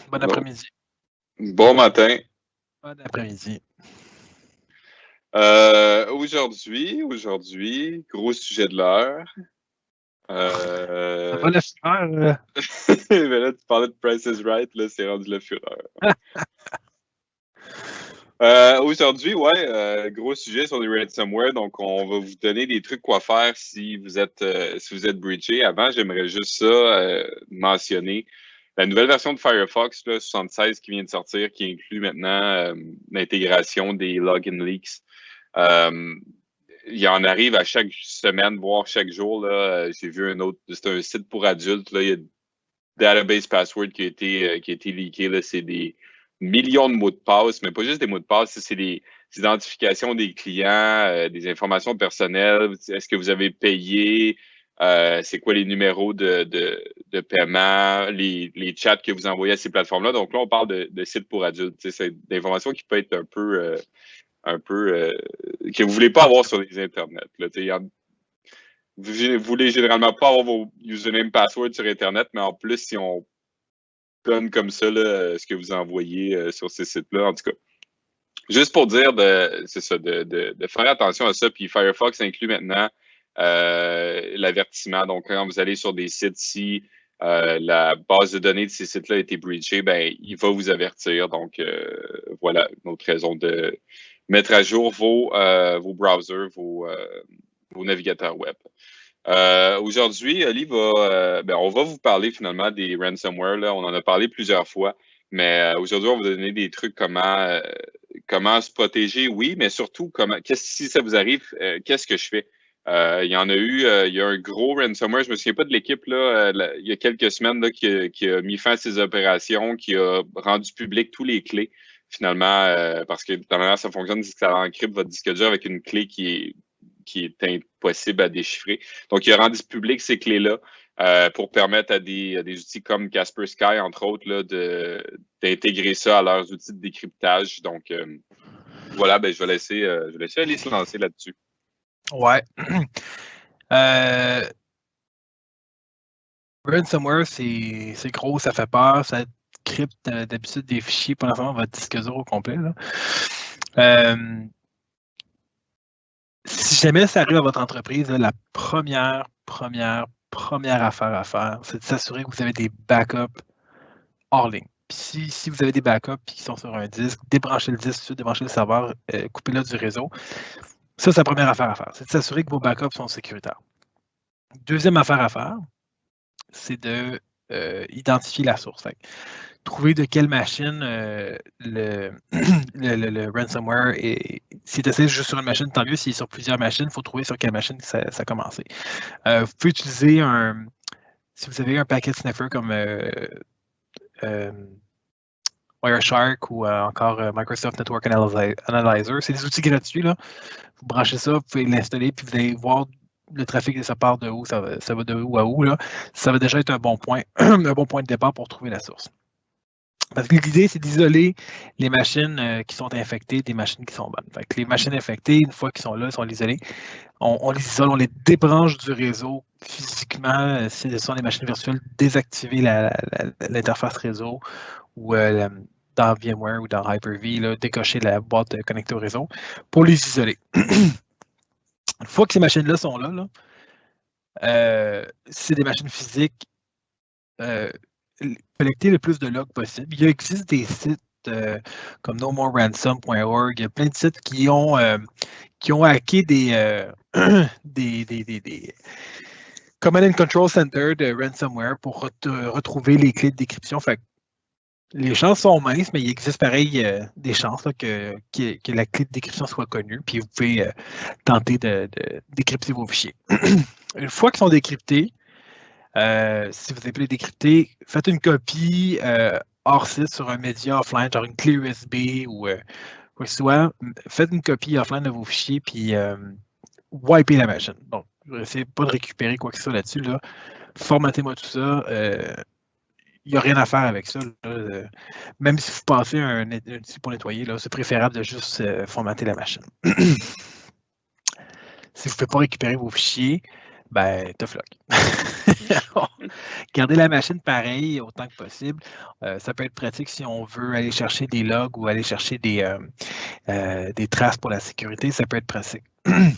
Bon Non. après-midi. Bon matin. Bon après-midi. Aujourd'hui, gros sujet de l'heure. Ça va la fureur? Mais là, tu parlais de Price is Right, là, c'est rendu la fureur. Aujourd'hui, gros sujet sur les ransomware. Donc, on va vous donner des trucs quoi faire si vous êtes breaché. Avant, j'aimerais juste ça mentionner. La nouvelle version de Firefox, là, 76, qui vient de sortir, qui inclut maintenant l'intégration des login leaks. Il y en arrive à chaque semaine, voire chaque jour. Là, j'ai vu un autre, c'est un site pour adultes. Là, il y a database password qui a été leaké. Là, c'est des millions de mots de passe, mais pas juste des mots de passe, c'est des identifications des clients, des informations personnelles. Est-ce que vous avez payé? C'est quoi les numéros de paiement, les chats que vous envoyez à ces plateformes-là. Donc là, on parle de sites pour adultes. C'est d'informations qui peuvent être un peu que vous voulez pas avoir sur les internets. Là, vous voulez généralement pas avoir vos username password sur Internet, mais en plus, si on donne comme ça là, ce que vous envoyez sur ces sites-là, en tout cas. Juste pour dire c'est ça, de faire attention à ça. Puis Firefox inclut maintenant l'avertissement. Donc, quand vous allez sur des sites, si la base de données de ces sites-là a été breachée, ben, il va vous avertir. Donc, voilà une autre raison de mettre à jour vos browsers, vos navigateurs web. Aujourd'hui, Ali on va vous parler finalement des ransomware. Là. On en a parlé plusieurs fois, mais aujourd'hui, on va vous donner des trucs comment se protéger, oui, mais surtout si ça vous arrive, qu'est-ce que je fais? Il y en a eu, il y a un gros ransomware, je me souviens pas de l'équipe là, il y a quelques semaines là, qui a mis fin à ses opérations, qui a rendu public tous les clés finalement, parce que dans la manière ça fonctionne, c'est que ça encrypte votre disque dur avec une clé qui est impossible à déchiffrer. Donc, il a rendu public ces clés-là pour permettre à des outils comme Kaspersky, entre autres, là, d'intégrer ça à leurs outils de décryptage. Donc, voilà, je vais laisser Ali se lancer là-dessus. Ouais. Ransomware, c'est gros, ça fait peur, ça crypte d'habitude des fichiers pendant votre disque dur au complet. Là. Si jamais ça arrive à votre entreprise, là, la première affaire à faire, c'est de s'assurer que vous avez des backups hors ligne. Puis si vous avez des backups qui sont sur un disque, débranchez le disque, débranchez le serveur, coupez-le du réseau. Ça, c'est la première affaire à faire. C'est de s'assurer que vos backups sont sécuritaires. Deuxième affaire à faire, c'est de identifier la source. Trouver de quelle machine le ransomware est. S'il est juste sur une machine, tant mieux. S'il est sur plusieurs machines, il faut trouver sur quelle machine ça a commencé. Vous pouvez utiliser si vous avez un packet sniffer comme Wireshark ou encore Microsoft Network Analyzer, c'est des outils gratuits. Là. Vous branchez ça, vous pouvez l'installer, puis vous allez voir le trafic de sa part de où, ça va de où à où. Là. Ça va déjà être un bon point, un bon point de départ pour trouver la source. Parce que l'idée, c'est d'isoler les machines qui sont infectées des machines qui sont bonnes. Fait que les machines infectées, une fois qu'ils sont là, sont isolées, on les isole, on les débranche du réseau physiquement. Si ce sont des machines virtuelles, désactiver l'interface réseau ou dans VMware ou dans Hyper-V, là, décocher la boîte connectée au réseau pour les isoler. Une fois que ces machines-là sont là, si c'est des machines physiques, collecter le plus de logs possible. Il existe des sites comme nomoreransom.org, il y a plein de sites qui ont hacké des Command and Control Center de ransomware pour retrouver les clés de décryption. Fait que les chances sont minces, mais il existe pareil des chances là, que la clé de décryption soit connue, puis vous pouvez tenter de décrypter vos fichiers. Une fois qu'ils sont décryptés, si vous appelez décrypter, faites une copie hors site sur un média offline, genre une clé USB ou quoi que ce soit. Faites une copie offline de vos fichiers, puis wipez la machine. Donc, essayez pas de récupérer quoi que ce soit là-dessus. Là. Formatez-moi tout ça. Il n'y a rien à faire avec ça. Même si vous passez un outil pour nettoyer, c'est préférable de juste formater la machine. Si vous ne pouvez pas récupérer vos fichiers, ben, tough luck. Garder la machine pareille autant que possible. Ça peut être pratique si on veut aller chercher des logs ou aller chercher des traces pour la sécurité. Ça peut être pratique. Une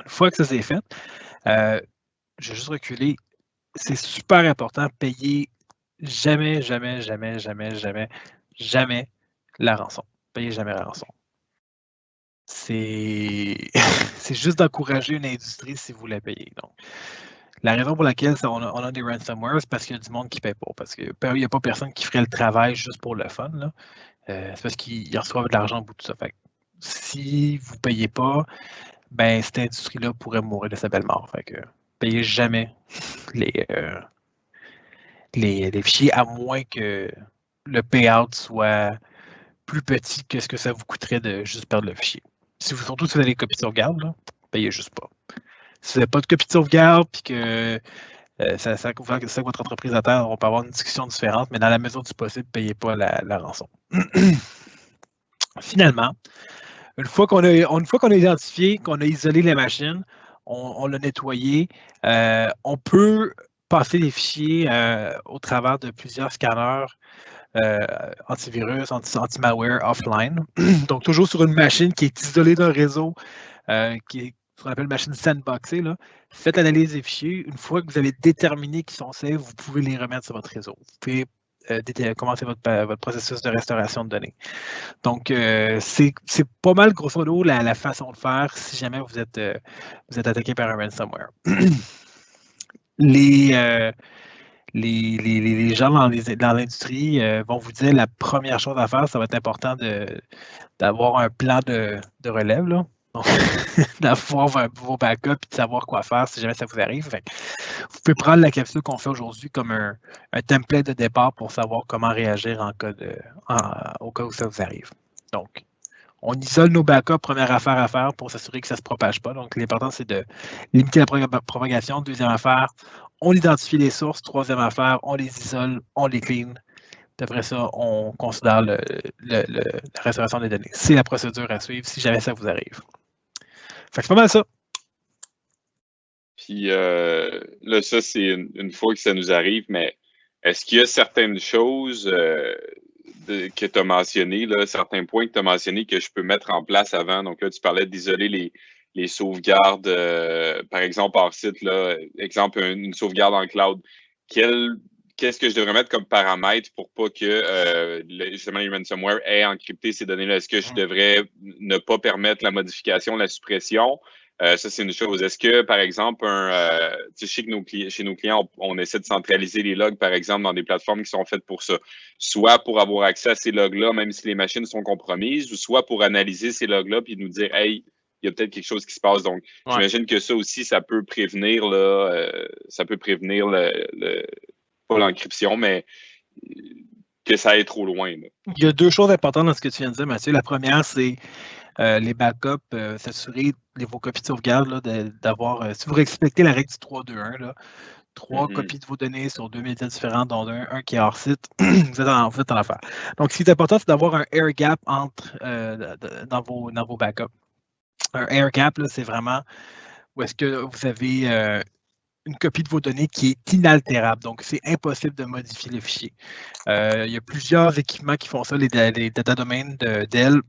fois que ça s'est fait, je vais juste reculer. C'est super important. Payer jamais, jamais, jamais, jamais, jamais, jamais la rançon. Payez jamais la rançon. C'est juste d'encourager une industrie si vous la payez. Donc, la raison pour laquelle on a des ransomware, c'est parce qu'il y a du monde qui ne paye pas. Parce qu'il n'y a pas personne qui ferait le travail juste pour le fun. Là. C'est parce qu'ils reçoivent de l'argent au bout de tout ça. Fait que, si vous ne payez pas, ben cette industrie-là pourrait mourir de sa belle mort. Fait que payez jamais les fichiers, à moins que le payout soit plus petit que ce que ça vous coûterait de juste perdre le fichier. Surtout si vous avez des copies de sauvegarde, là, payez juste pas. Si vous n'avez pas de copie de sauvegarde et que ça que votre entreprise à terre, on peut avoir une discussion différente, mais dans la mesure du possible, payez pas la rançon. Finalement, une fois qu'on a identifié, qu'on a isolé la machine, on l'a nettoyé, on peut passer les fichiers au travers de plusieurs scanners antivirus, anti-malware offline. Donc, toujours sur une machine qui est isolée d'un réseau, qui est ce qu'on appelle une machine sandboxée. Là. Faites l'analyse des fichiers. Une fois que vous avez déterminé qu'ils sont safe, vous pouvez les remettre sur votre réseau. Vous pouvez commencer votre processus de restauration de données. Donc, c'est pas mal, grosso modo, la façon de faire si jamais vous êtes attaqué par un ransomware. Les gens dans l'industrie vont vous dire la première chose à faire, ça va être important d'avoir un plan de relève, là. Donc, d'avoir vos backups et de savoir quoi faire si jamais ça vous arrive. Fait que vous pouvez prendre la capsule qu'on fait aujourd'hui comme un template de départ pour savoir comment réagir au cas où ça vous arrive. Donc, on isole nos backups, première affaire à faire pour s'assurer que ça ne se propage pas. Donc, l'important, c'est de limiter la propagation. Deuxième affaire, on identifie les sources. Troisième affaire, on les isole, on les clean. Après ça, on considère la restauration des données. C'est la procédure à suivre si jamais ça vous arrive. Fait que c'est pas mal ça. Puis là, ça, c'est une fois que ça nous arrive, mais est-ce qu'il y a certaines choses que tu as mentionnées, là, certains points que tu as mentionnés que je peux mettre en place avant? Donc là, tu parlais d'isoler les sauvegardes, par exemple, hors site, là, exemple, une sauvegarde en cloud. Qu'est-ce que je devrais mettre comme paramètre pour pas que justement les ransomware aient encrypté ces données-là? Est-ce que je devrais ne pas permettre la modification, la suppression? Ça, c'est une chose. Est-ce que, par exemple, je sais que chez nos clients, on essaie de centraliser les logs, par exemple, dans des plateformes qui sont faites pour ça. Soit pour avoir accès à ces logs-là, même si les machines sont compromises, ou soit pour analyser ces logs-là puis nous dire, hey, il y a peut-être quelque chose qui se passe. Donc, j'imagine que ça aussi, ça peut prévenir, pas l'encryption, mais que ça aille trop loin. Là. Il y a deux choses importantes dans ce que tu viens de dire, Mathieu. La première, c'est les backups, s'assurer vos copies de sauvegarde, là, d'avoir, si vous respectez la règle du 3-2-1, là, 3 copies de vos données sur 2 médias différents, dont un qui est hors site, vous êtes en affaire. Donc, ce qui est important, c'est d'avoir un air gap dans vos backups. Un air gap, c'est vraiment où est-ce que vous avez une copie de vos données qui est inaltérable. Donc, c'est impossible de modifier le fichier. Il y a plusieurs équipements qui font ça. Les data domains de Dell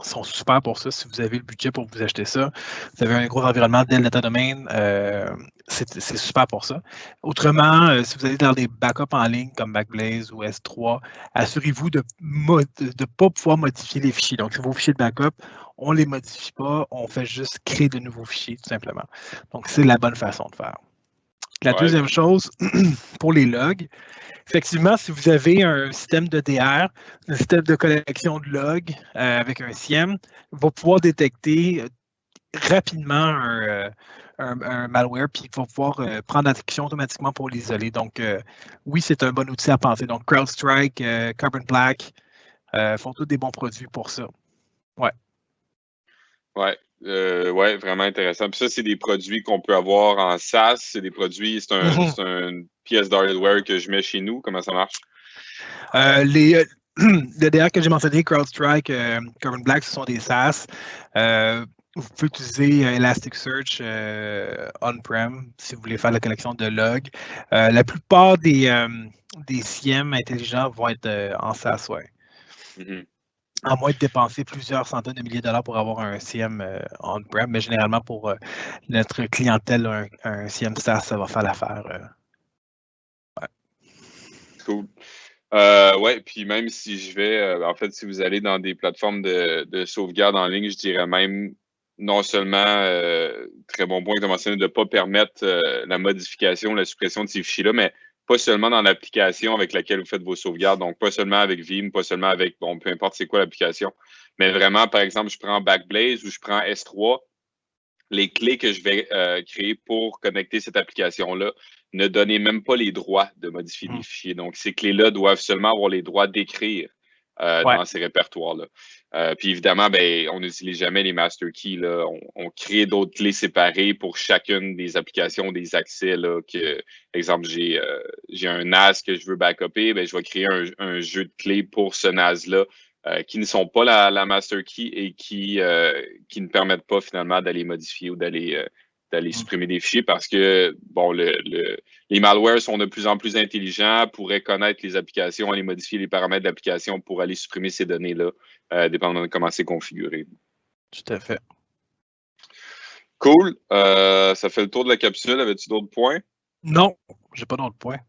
sont super pour ça. Si vous avez le budget pour vous acheter ça, vous avez un gros environnement Dell Data Domain, c'est super pour ça. Autrement, si vous allez dans des backups en ligne comme Backblaze ou S3, assurez-vous de ne pas pouvoir modifier les fichiers. Donc, vos fichiers de backup, on ne les modifie pas, on fait juste créer de nouveaux fichiers, tout simplement. Donc, c'est la bonne façon de faire. La deuxième chose, pour les logs, effectivement, si vous avez un système d'EDR, un système de collection de logs avec un SIEM, il va pouvoir détecter rapidement un malware, puis il va pouvoir prendre action automatiquement pour l'isoler. Donc, oui, c'est un bon outil à penser. Donc, CrowdStrike, Carbon Black font tous des bons produits pour ça. Ouais. Ouais, vraiment intéressant. Puis ça, c'est des produits qu'on peut avoir en SaaS. C'est des produits, c'est une pièce d'hardware que je mets chez nous. Comment ça marche? Les DR que j'ai mentionné, CrowdStrike, Carbon Black, ce sont des SaaS. Vous pouvez utiliser Elasticsearch on-prem si vous voulez faire la collection de logs. La plupart des CIEM intelligents vont être en SaaS, ouais. À moins de dépenser plusieurs centaines de milliers de dollars pour avoir un CIEM on-prem, mais généralement pour notre clientèle, un CIEM SaaS, ça va faire l'affaire. Ouais. Cool. Ouais, puis même si je vais, en fait, si vous allez dans des plateformes de sauvegarde en ligne, je dirais même non seulement, très bon point que tu as mentionné, de ne pas permettre la modification, la suppression de ces fichiers-là, mais pas seulement dans l'application avec laquelle vous faites vos sauvegardes, donc pas seulement avec Veeam, pas seulement avec, bon, peu importe c'est quoi l'application, mais vraiment, par exemple, je prends Backblaze ou je prends S3, les clés que je vais créer pour connecter cette application-là, ne donnez même pas les droits de modifier des fichiers. Donc, ces clés-là doivent seulement avoir les droits d'écrire dans ces répertoires-là. Puis évidemment, ben, on n'utilise jamais les master keys. Là. On crée d'autres clés séparées pour chacune des applications, des accès. Là, que, exemple, j'ai un NAS que je veux backuper, ben, je vais créer un jeu de clés pour ce NAS-là. Qui ne sont pas la master key et qui ne permettent pas finalement d'aller modifier ou d'aller supprimer des fichiers parce que bon, les malwares sont de plus en plus intelligents, pourraient connaître les applications, aller modifier les paramètres de l'application pour aller supprimer ces données-là, dépendamment de comment c'est configuré. Tout à fait. Cool. Ça fait le tour de la capsule. Avais-tu d'autres points? Non, j'ai pas d'autres points.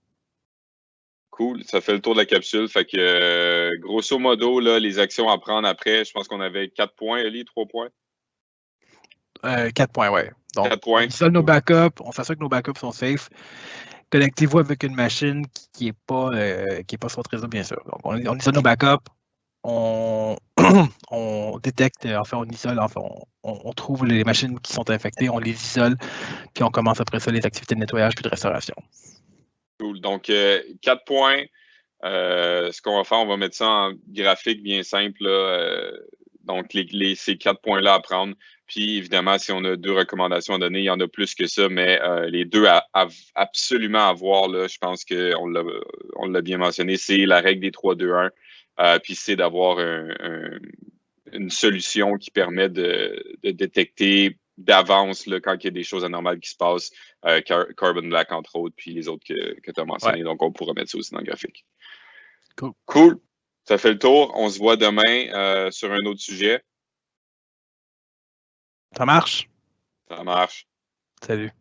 Cool, ça fait le tour de la capsule. Fait que, grosso modo, là, les actions à prendre après, je pense qu'on avait 4 points, Eli, 3 points? 4 points, ouais. Donc, 4 points. on isole nos backups, on s'assure que nos backups sont safe. Connectez-vous avec une machine qui n'est pas sur votre réseau, bien sûr. Donc, on isole nos backups, on détecte, enfin, on isole, enfin, on trouve les machines qui sont infectées, on les isole, puis on commence après ça les activités de nettoyage puis de restauration. Cool. Donc, 4 points. Ce qu'on va faire, on va mettre ça en graphique bien simple. Là, donc, ces 4 points-là à prendre. Puis, évidemment, si on a 2 recommandations à donner, il y en a plus que ça, mais les deux absolument à voir, là, je pense qu'on l'a bien mentionné, c'est la règle des 3-2-1. Puis, c'est d'avoir une solution qui permet de détecter d'avance là, quand il y a des choses anormales qui se passent, Carbon Black entre autres, puis les autres que tu as mentionnés. Ouais. Donc, on pourra mettre ça aussi dans le graphique. Cool. Ça fait le tour. On se voit demain sur un autre sujet. Ça marche? Ça marche. Salut.